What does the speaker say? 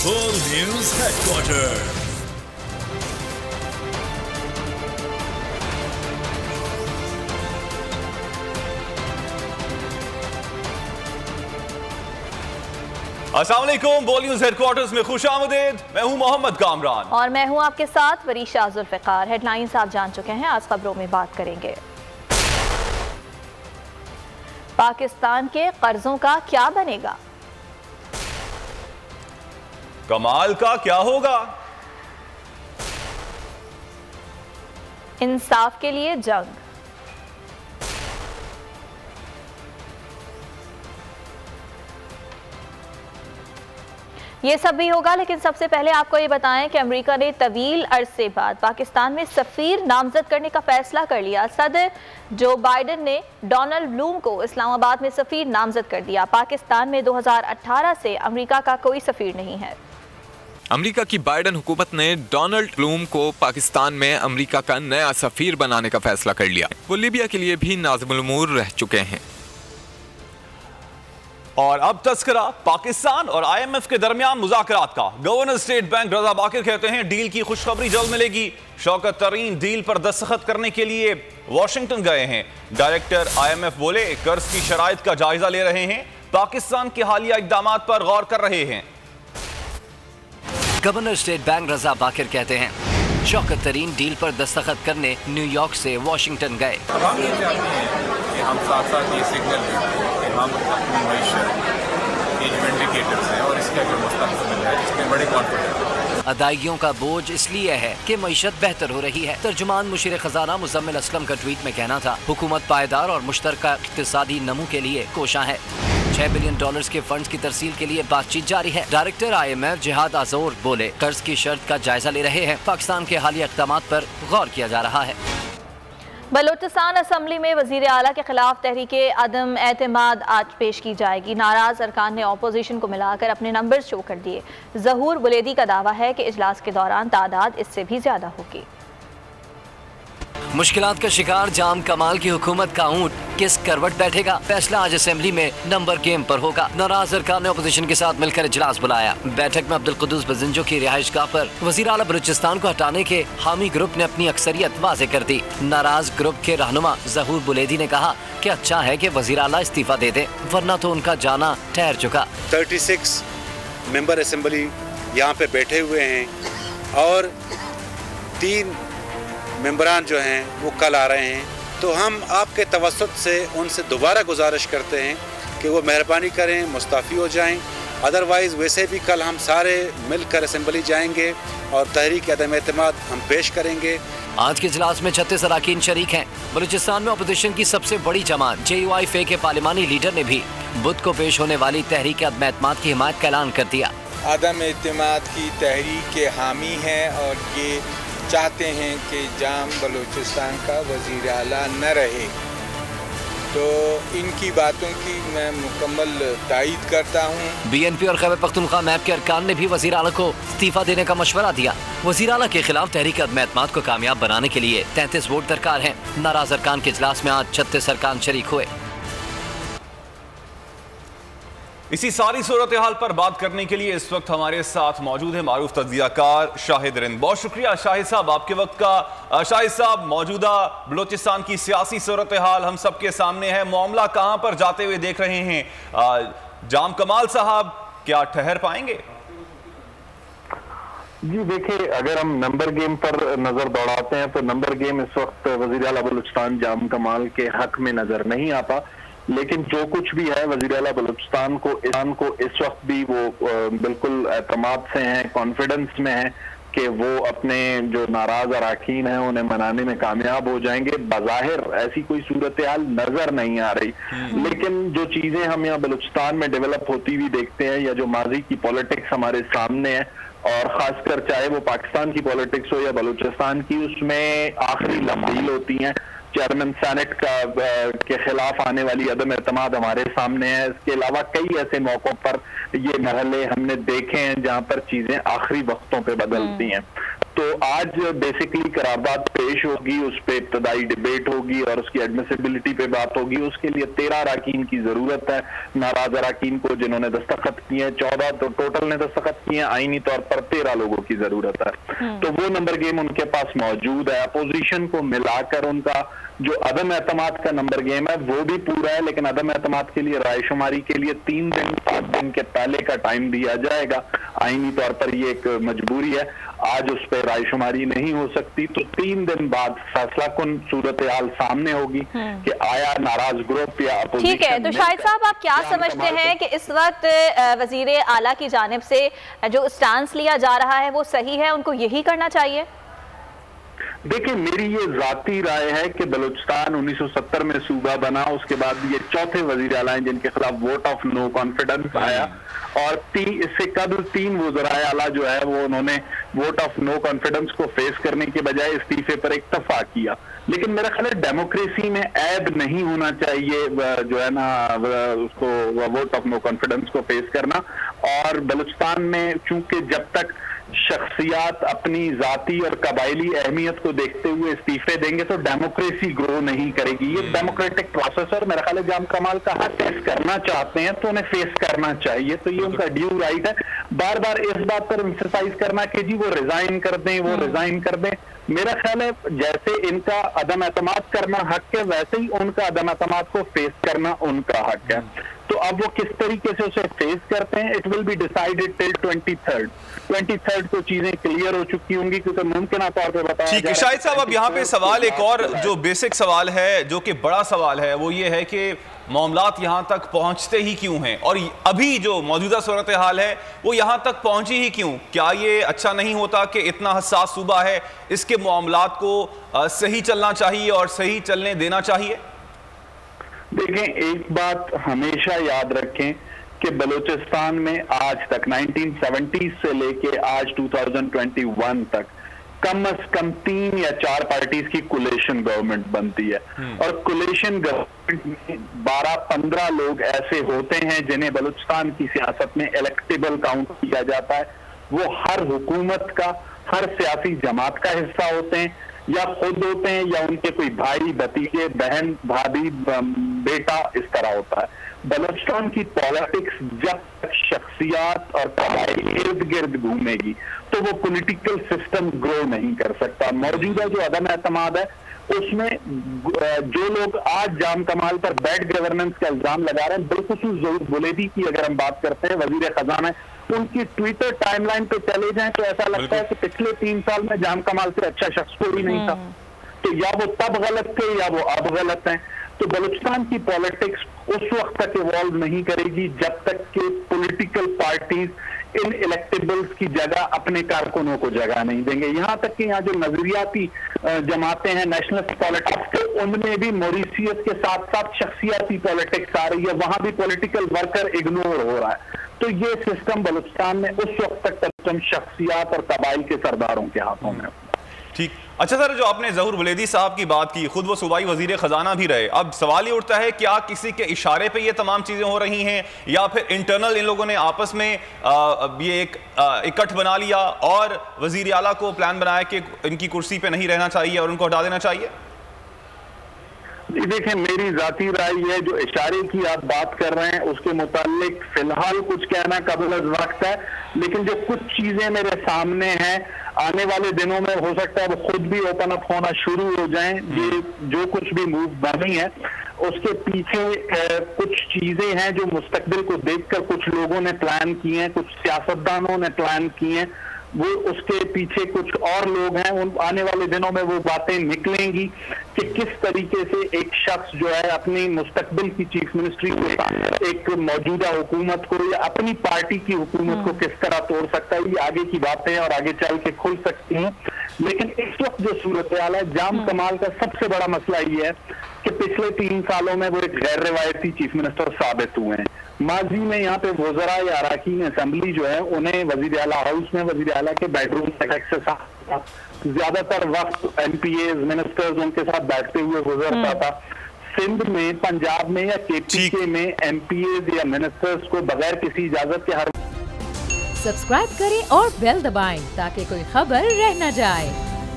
Full News Headquarters. अस्सलाम वालेकुम। बोल न्यूज हेडक्वार्टर्स में खुशामदीद। मैं हूं मोहम्मद कामरान और मैं हूं आपके साथ वरीशा जुल्फिकार। हेडलाइंस आप जान चुके हैं, आज खबरों में बात करेंगे। पाकिस्तान के कर्जों का क्या बनेगा? कमाल का क्या होगा? इंसाफ के लिए जंग। ये सब भी होगा, लेकिन सबसे पहले आपको ये बताएं कि अमेरिका ने तवील अरसे बाद पाकिस्तान में सफीर नामजद करने का फैसला कर लिया। सदर जो बाइडेन ने डोनाल्ड ब्लूम को इस्लामाबाद में सफीर नामजद कर दिया। पाकिस्तान में 2018 से अमेरिका का कोई सफीर नहीं है। अमेरिका की बाइडेन हुकूमत ने डोनाल्ड ब्लूम को पाकिस्तान में अमेरिका का नया सफीर बनाने का फैसला कर लिया। वो लीबिया के लिए भी नाज़िमुल उमूर रह चुके हैं। और अब तस्करा पाकिस्तान और IMF के दरमियान मुज़ाकरात का। गवर्नर स्टेट बैंक रजा बाकिर कहते हैं डील की खुशखबरी जल्द मिलेगी। शौकत तरीन डील पर दस्तखत करने के लिए वॉशिंगटन गए हैं। डायरेक्टर IMF बोले कर्ज की शराइत का जायजा ले रहे हैं, पाकिस्तान के हालिया इकदाम पर गौर कर रहे हैं। गवर्नर स्टेट बैंक रजा बाकिर कहते हैं शौकत तरीन डील पर दस्तखत करने न्यूयॉर्क से वॉशिंगटन गए। हम ये चाहते हैं कि हम साथ साथ ये सिग्नल दें कि हम अपनी मैशत के जो इंडिकेटर्स हैं और इसका जो मुस्तक़बिल है इसमें बड़े कॉन्फिडेंट। अदायगियों का बोझ इसलिए है कि मईशत बेहतर हो रही है। तर्जुमान मुशीर खजाना मुजम्मिल असलम का ट्वीट में कहना था हुकूमत पायदार और मुश्तरका इक़्तिसादी नमू के लिए कोशां है। $6 बिलियन के फंड्स की तरसील के लिए बातचीत जारी है। डायरेक्टर IMF जिहाद आज़ोर बोले कर्ज की शर्त का जायजा ले रहे हैं, पाकिस्तान के हालिया इक़दाम पर गौर किया जा रहा है। बलूचिस्तान असम्बली में वजीर आला के खिलाफ तहरीके अदम एतमाद आज पेश की जाएगी। नाराज अरकान ने अपोजिशन को मिलाकर अपने नंबर शो कर दिए। ज़हूर बुलेदी का दावा है कि इजलास के दौरान तादाद इससे भी ज्यादा होगी। मुश्किलात का शिकार जाम कमाल की हुकूमत का ऊंट किस करवट बैठेगा? फैसला आज असेंबली में नंबर गेम पर होगा। नाराज अरकान ने अपोजिशन के साथ मिलकर इजलास बुलाया। बैठक में अब्दुल कुद्दूस बजिंजो की रिहाइशगाह पर वजीर आला बलूचिस्तान को हटाने के हामी ग्रुप ने अपनी अक्सरियत वाजे कर दी। नाराज ग्रुप के रहनुमा ज़हूर बुलेदी ने कहा कि अच्छा है कि वजीर आला इस्तीफा दे दे, वरना तो उनका जाना ठहर चुका। 36 मेंबर असेंबली यहाँ पे बैठे हुए हैं और 3 मेंबरान जो हैं वो कल आ रहे हैं। तो हम आपके तवस्सुत से उनसे दोबारा गुजारिश करते हैं कि वो मेहरबानी करें, मुस्तफ़ी हो जाएं। अदरवाइज़ वैसे भी कल हम सारे मिलकर असेंबली जाएंगे और तहरीक अदम एतमाद हम पेश करेंगे। आज के इजलास में 36 अरकान शरीक हैं। बलूचिस्तान में अपोजिशन की सबसे बड़ी जमात JUIF के पार्लिमानी लीडर ने भी बुध को पेश होने वाली तहरीक अदम एतमाद की हिमायत का ऐलान कर दिया। अदम एतमाद की तहरीक के हामी हैं और ये चाहते हैं कि जाम बलूचिस्तान का वज़ीर आला न रहे। तो इनकी बातों की मैं मुकम्मल तायीद करता हूँ। BNP और खैबर पख्तूनख्वा मैप के अरकान ने भी वज़ीर आला को इस्तीफा देने का मशवरा दिया। वज़ीर आला के खिलाफ तहरीक अदम एतमाद को कामयाब बनाने के लिए 33 वोट दरकार हैं। नाराज अरकान के इजलास में आज 36 अरकान शरीक हुए। इसी सारी सूरत हाल पर बात करने के लिए इस वक्त हमारे साथ मौजूद है मारूफ तज्जियाकार शाहिद रिंद। बहुत शुक्रिया शाहिद साहब आपके वक्त का। शाहिद साहब, मौजूदा बलूचिस्तान की सियासी सूरत हाल हम सबके सामने है, मामला कहां पर जाते हुए देख रहे हैं? जाम कमाल साहब क्या ठहर पाएंगे? जी देखिए, अगर हम नंबर गेम पर नजर दौड़ाते हैं तो नंबर गेम इस वक्त वज़ीर आला बलूचिस्तान जाम कमाल के हक में नजर नहीं आता। लेकिन जो कुछ भी है वज़ीर आला बलूचिस्तान को इस वक्त भी वो बिल्कुल एतमाद से हैं, कॉन्फिडेंस में हैं कि वो अपने जो नाराज अरकान हैं उन्हें मनाने में कामयाब हो जाएंगे। बज़ाहिर ऐसी कोई सूरत हाल नजर नहीं आ रही, लेकिन जो चीजें हम यहाँ बलूचिस्तान में डेवलप होती हुई देखते हैं या जो माजी की पॉलिटिक्स हमारे सामने है, और खासकर चाहे वो पाकिस्तान की पॉलिटिक्स हो या बलूचिस्तान की, उसमें आखिरी लम्हील होती हैं। चेयरमैन सेनेट के खिलाफ आने वाली अदम एतमाद हमारे सामने है। इसके अलावा कई ऐसे मौकों पर ये मरहले हमने देखे हैं जहां पर चीजें आखिरी वक्तों पे बदलती हैं। तो आज बेसिकली करारदाद पेश होगी, उस पर इब्तदाई डिबेट होगी और उसकी एडमिसिबिलिटी पे बात होगी। उसके लिए 13 अराकीन की जरूरत है, नाराज अराकीन को जिन्होंने दस्तखत किए, 14 तो टोटल ने दस्तखत किए, आईनी तौर पर 13 लोगों की जरूरत है। तो वो नंबर गेम उनके पास मौजूद है। अपोजिशन को मिलाकर उनका जो अदम एतमाद का नंबर गेम है वो भी पूरा है, लेकिन अदम एतमाद के लिए रायशुमारी के लिए 3 दिन 5 दिन के पहले का टाइम दिया जाएगा। आईनी तौर पर ये एक मजबूरी है, आज उस पर रायशुमारी नहीं हो सकती, तो 3 दिन बाद फैसला कुन सूरत हाल सामने होगी कि आया नाराज ग्रुप या अपोजिशन। ठीक है, तो शाहिद साहब आप क्या समझते हैं कि इस वक्त वजीर आला की जानिब से जो स्टांस लिया जा रहा है वो सही है, उनको यही करना चाहिए? देखिए, मेरी ये जाती राय है कि बलूचिस्तान 1970 में सूबा बना, उसके बाद ये चौथे वजीर आला हैं जिनके खिलाफ वोट ऑफ नो कॉन्फिडेंस आया, और इससे कबल 3 वज़राए आला जो है वो उन्होंने वोट ऑफ नो कॉन्फिडेंस को फेस करने के बजाय इस्तीफे पर इक्तफा किया। लेकिन मेरा ख्याल है डेमोक्रेसी में ऐब नहीं होना चाहिए जो है ना उसको वोट ऑफ नो कॉन्फिडेंस को फेस करना। और बलूचिस्तान में चूंकि जब तक शख्सियात अपनी जाती और कबायली अहमियत को देखते हुए इस्तीफे देंगे तो डेमोक्रेसी ग्रो नहीं करेगी। ये डेमोक्रेटिक प्रोसेस और मेरा ख्याल है जाम कमाल का हक फेस करना चाहते हैं तो उन्हें फेस करना चाहिए, तो ये उनका ड्यू राइट है। बार बार इस बात पर एम्फसाइज करना कि जी वो रिजाइन कर दें, वो रिजाइन कर दें, मेरा ख्याल है जैसे इनका अदम एतमाद करना हक है वैसे ही उनका अदम एतमाद को फेस करना उनका हक है। तो अब वो किस तरीके से उसे फेस करते हैं, it will be decided till 23rd को चीजें क्लियर हो चुकी होंगी, क्योंकि मुमकिन तौर पे बताया। ठीक है शाहिद साहब, अब यहाँ पे सवाल एक और जो बेसिक सवाल है, जो कि बड़ा सवाल है, वो ये है कि मामलात यहाँ तक पहुँचते ही क्यों हैं, और अभी जो मौजूदा सूरत हाल है वो यहाँ तक पहुँची ही क्यों? क्या ये अच्छा नहीं होता कि इतना हसास सूबा है, इसके मामलात को सही चलना चाहिए और सही चलने देना चाहिए? देखें, एक बात हमेशा याद रखें कि बलूचिस्तान में आज तक 1970 से लेके आज 2021 तक कम से कम 3 या 4 पार्टीज की कोलिशन गवर्नमेंट बनती है, और कोलिशन गवर्नमेंट में 12-15 लोग ऐसे होते हैं जिन्हें बलूचिस्तान की सियासत में इलेक्टेबल काउंट किया जाता है। वो हर हुकूमत का, हर सियासी जमात का हिस्सा होते हैं, या खुद होते हैं या उनके कोई भाई, भतीजे, बहन, भाभी, बेटा, इस तरह होता है। बलूचिस्तान की पॉलिटिक्स जब तक शख्सियात और कबाइल इर्द गिर्द घूमेगी तो वो पॉलिटिकल सिस्टम ग्रो नहीं कर सकता। मौजूदा जो अदम एतमाद है उसमें जो लोग आज जाम कमाल पर बैड गवर्नेंस का इल्जाम लगा रहे हैं, बिलखुसूस ज़हूर बुलैदी की अगर हम बात करते हैं, वजीर खजाना है, उनकी ट्विटर टाइमलाइन पे चले जाएं तो ऐसा लगता है कि पिछले 3 साल में जाम कमाल से अच्छा शख्स कोई नहीं था। तो या वो तब गलत थे या वो अब गलत हैं। तो बलूचिस्तान की पॉलिटिक्स उस वक्त तक इवॉल्व नहीं करेगी जब तक कि पॉलिटिकल पार्टीज इन इलेक्टेबल्स की जगह अपने कारकुनों को जगह नहीं देंगे। यहाँ तक कि यहाँ जो नजरियाती जमातें हैं, नेशनलिस्ट पॉलिटिक्स, उनमें भी मॉरिशियस के साथ साथ शख्सियाती पॉलिटिक्स आ रही है, वहां भी पॉलिटिकल वर्कर इग्नोर हो रहा है। तो ये सिस्टम बलूचिस्तान में उस वक्त तक शख्सियात और कबाइल के सरदारों के हाथों में। ठीक, अच्छा सर, जो आपने ज़हूर बुलैदी साहब की बात की, खुद वो सूबाई वजीर खजाना भी रहे, अब सवाल ये उठता है क्या किसी के इशारे पे ये तमाम चीज़ें हो रही हैं या फिर इंटरनल इन लोगों ने आपस में ये एक इकट्ठ बना लिया और वजीर आला को प्लान बनाया कि इनकी कुर्सी पे नहीं रहना चाहिए और उनको हटा देना चाहिए? देखें, मेरी जाती राय है, जो इशारे की आप बात कर रहे हैं उसके मुतालिक फिलहाल कुछ कहना कबल वक्त है, लेकिन जो कुछ चीजें मेरे सामने हैं, आने वाले दिनों में हो सकता है वो खुद भी ओपन अप होना शुरू हो जाएं। ये जो कुछ भी मूव बनी है उसके पीछे कुछ चीजें हैं जो मुस्तकबिल को देखकर कुछ लोगों ने प्लान किए हैं, कुछ सियासतदानों ने प्लान किए हैं, वो उसके पीछे कुछ और लोग हैं। उन आने वाले दिनों में वो बातें निकलेंगी कि किस तरीके से एक शख्स जो है अपनी मुस्तकबिल की चीफ मिनिस्ट्री को, एक मौजूदा हुकूमत को या अपनी पार्टी की हुकूमत को किस तरह तोड़ सकता है। ये आगे की बातें और आगे चल के खुल सकती हैं, लेकिन इस वक्त जो सूरत हाल है, जाम कमाल का सबसे बड़ा मसला ये है कि पिछले 3 सालों में वो एक गैर रिवायती चीफ मिनिस्टर साबित हुए हैं। माजी में यहाँ पे वज़रा या अराकीन असेंबली जो है उन्हें वजीर आला हाउस में वजीर आला के बेडरूम तक एक्सेस था, ज्यादातर वक्त एमपीए मिनिस्टर्स उनके साथ बैठते हुए गुजरता था। सिंध में, पंजाब में या केपीके में एमपीए या मिनिस्टर्स को बगैर किसी इजाजत के हर सब्सक्राइब करें और बेल दबाएं ताकि कोई खबर रह न जाए।